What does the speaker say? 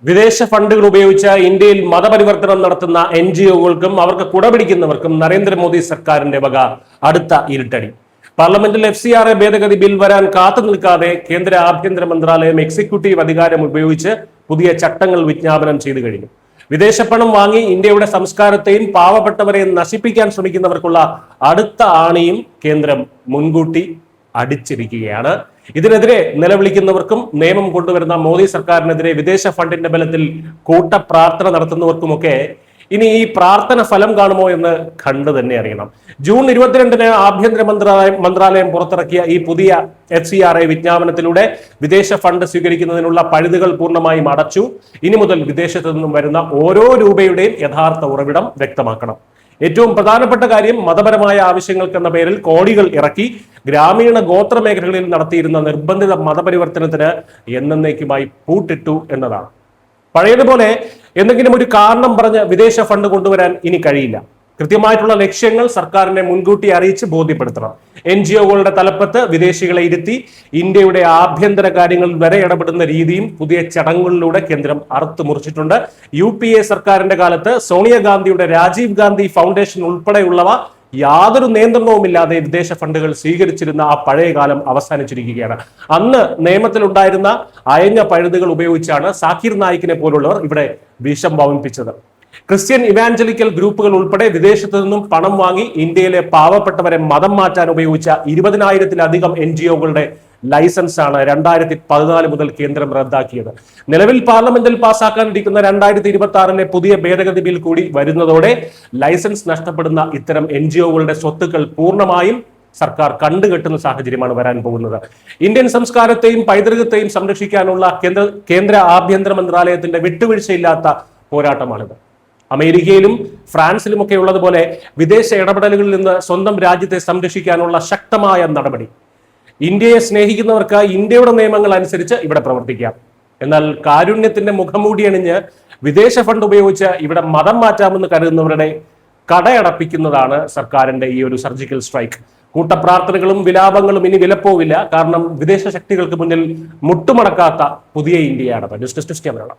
വിദേശ ഫണ്ടുകൾ ഉപയോഗിച്ച് ഇന്ത്യയിൽ മതപരിവർത്തനം നടത്തുന്ന NGO-കൾക്കും അവർക്ക് കുടപിടിക്കുന്നവർക്കും നരേന്ദ്രമോദി സർക്കാരിന്റെ വക അടുത്ത ഇരുട്ടടി. പാർലമെന്റിൽ FCRA ഭേദഗതി ബിൽ വരാൻ കാത്തു നിൽക്കാതെ കേന്ദ്ര ആഭ്യന്തര മന്ത്രാലയം എക്സിക്യൂട്ടീവ് അധികാരം ഉപയോഗിച്ച് പുതിയ ചട്ടങ്ങൾ വിജ്ഞാപനം ചെയ്തു കഴിഞ്ഞു. വിദേശ പണം വാങ്ങി ഇന്ത്യയുടെ സംസ്കാരത്തെയും പാവപ്പെട്ടവരെയും നശിപ്പിക്കാൻ ശ്രമിക്കുന്നവർക്കുള്ള അടുത്ത ആണിയും കേന്ദ്രം മുൻകൂട്ടി അടിച്ചിരിക്കുകയാണ്. ഇതിനെതിരെ നിലവിളിക്കുന്നവർക്കും നിയമം കൊണ്ടുവരുന്ന മോദി സർക്കാരിനെതിരെ വിദേശ ഫണ്ടിന്റെ ബലത്തിൽ കൂട്ടപ്രാർത്ഥന നടത്തുന്നവർക്കുമൊക്കെ ഇനി ഈ പ്രാർത്ഥന ഫലം കാണുമോ എന്ന് കണ്ടു തന്നെ അറിയണം. ജൂൺ 22-ന് ആഭ്യന്തര മന്ത്രാലയം പുറത്തിറക്കിയ ഈ പുതിയ FCRA വിജ്ഞാപനത്തിലൂടെ വിദേശ ഫണ്ട് സ്വീകരിക്കുന്നതിനുള്ള പഴുതുകൾ പൂർണ്ണമായും അടച്ചു. ഇനി മുതൽ വിദേശത്തു നിന്നും വരുന്ന ഓരോ രൂപയുടെയും യഥാർത്ഥ ഉറവിടം വ്യക്തമാക്കണം. ഏറ്റവും പ്രധാനപ്പെട്ട കാര്യം, മതപരമായ ആവശ്യങ്ങൾക്കെന്ന പേരിൽ കോടികൾ ഇറക്കി ഗ്രാമീണ ഗോത്ര മേഖലകളിൽ നടത്തിയിരുന്ന നിർബന്ധിത മതപരിവർത്തനത്തിന് എന്നേക്കുമായി പൂട്ടിട്ടു എന്നതാണ്. പഴയതുപോലെ എന്തെങ്കിലും ഒരു കാരണം പറഞ്ഞ് വിദേശ ഫണ്ട് കൊണ്ടുവരാൻ ഇനി കഴിയില്ല. കൃത്യമായിട്ടുള്ള ലക്ഷ്യങ്ങൾ സർക്കാരിനെ മുൻകൂട്ടി അറിയിച്ച് ബോധ്യപ്പെടുത്തണം. NGO-കളുടെ തലപ്പത്ത് വിദേശികളെ ഇരുത്തി ഇന്ത്യയുടെ ആഭ്യന്തര കാര്യങ്ങളിൽ വരെ ഇടപെടുന്ന രീതിയും പുതിയ ചടങ്ങുകളിലൂടെ കേന്ദ്രം അറുത്തു മുറിച്ചിട്ടുണ്ട്. UPA സർക്കാരിന്റെ കാലത്ത് സോണിയാഗാന്ധിയുടെ രാജീവ് ഗാന്ധി ഫൗണ്ടേഷൻ ഉൾപ്പെടെയുള്ളവ യാതൊരു നിയന്ത്രണവുമില്ലാതെ വിദേശ ഫണ്ടുകൾ സ്വീകരിച്ചിരുന്ന ആ പഴയ കാലം അവസാനിച്ചിരിക്കുകയാണ്. അന്ന് നിയമത്തിലുണ്ടായിരുന്ന അയഞ്ഞ പഴുതുകൾ ഉപയോഗിച്ചാണ് സാക്കിർ നായിക്കിനെ പോലുള്ളവർ ഇവിടെ വിഷം വമിപ്പിച്ചത്. ക്രിസ്ത്യൻ ഇവാഞ്ചലിക്കൽ ഗ്രൂപ്പുകൾ ഉൾപ്പെടെ വിദേശത്തു നിന്നും പണം വാങ്ങി ഇന്ത്യയിലെ പാവപ്പെട്ടവരെ മതം മാറ്റാൻ ഉപയോഗിച്ച 20,000-ലധികം NGO-കളുടെ ലൈസൻസ് ആണ് 2014 മുതൽ കേന്ദ്രം റദ്ദാക്കിയത്. നിലവിൽ പാർലമെന്റിൽ പാസ്സാക്കാനിരിക്കുന്ന 2026-ലെ പുതിയ ഭേദഗതി ബിൽ കൂടി വരുന്നതോടെ ലൈസൻസ് നഷ്ടപ്പെടുന്ന ഇത്തരം NGO-കളുടെ സ്വത്തുക്കൾ പൂർണ്ണമായും സർക്കാർ കണ്ടുകെട്ടുന്ന സാഹചര്യമാണ് വരാൻ പോകുന്നത്. ഇന്ത്യൻ സംസ്കാരത്തെയും പൈതൃകത്തെയും സംരക്ഷിക്കാനുള്ള കേന്ദ്ര ആഭ്യന്തര മന്ത്രാലയത്തിന്റെ വിട്ടുവീഴ്ചയില്ലാത്ത പോരാട്ടമാണിത്. അമേരിക്കയിലും ഫ്രാൻസിലുമൊക്കെ ഉള്ളതുപോലെ വിദേശ ഇടപെടലുകളിൽ നിന്ന് സ്വന്തം രാജ്യത്തെ സംരക്ഷിക്കാനുള്ള ശക്തമായ നടപടി. ഇന്ത്യയെ സ്നേഹിക്കുന്നവർക്ക് ഇന്ത്യയുടെ നിയമങ്ങൾ അനുസരിച്ച് ഇവിടെ പ്രവർത്തിക്കാം. എന്നാൽ കാരുണ്യത്തിന്റെ മുഖംമൂടി അണിഞ്ഞ് വിദേശ ഫണ്ട് ഉപയോഗിച്ച് ഇവിടെ മതം മാറ്റാമെന്ന് കരുതുന്നവരുടെ കടയടപ്പിക്കുന്നതാണ് സർക്കാരിന്റെ ഈ ഒരു സർജിക്കൽ സ്ട്രൈക്ക്. കൂട്ടപ്രാർത്ഥനകളും വിലാപങ്ങളും ഇനി വിലപ്പോവില്ല. കാരണം വിദേശ ശക്തികൾക്ക് മുന്നിൽ മുട്ടുമടക്കാത്ത പുതിയ ഇന്ത്യയാണ്. News desk camera.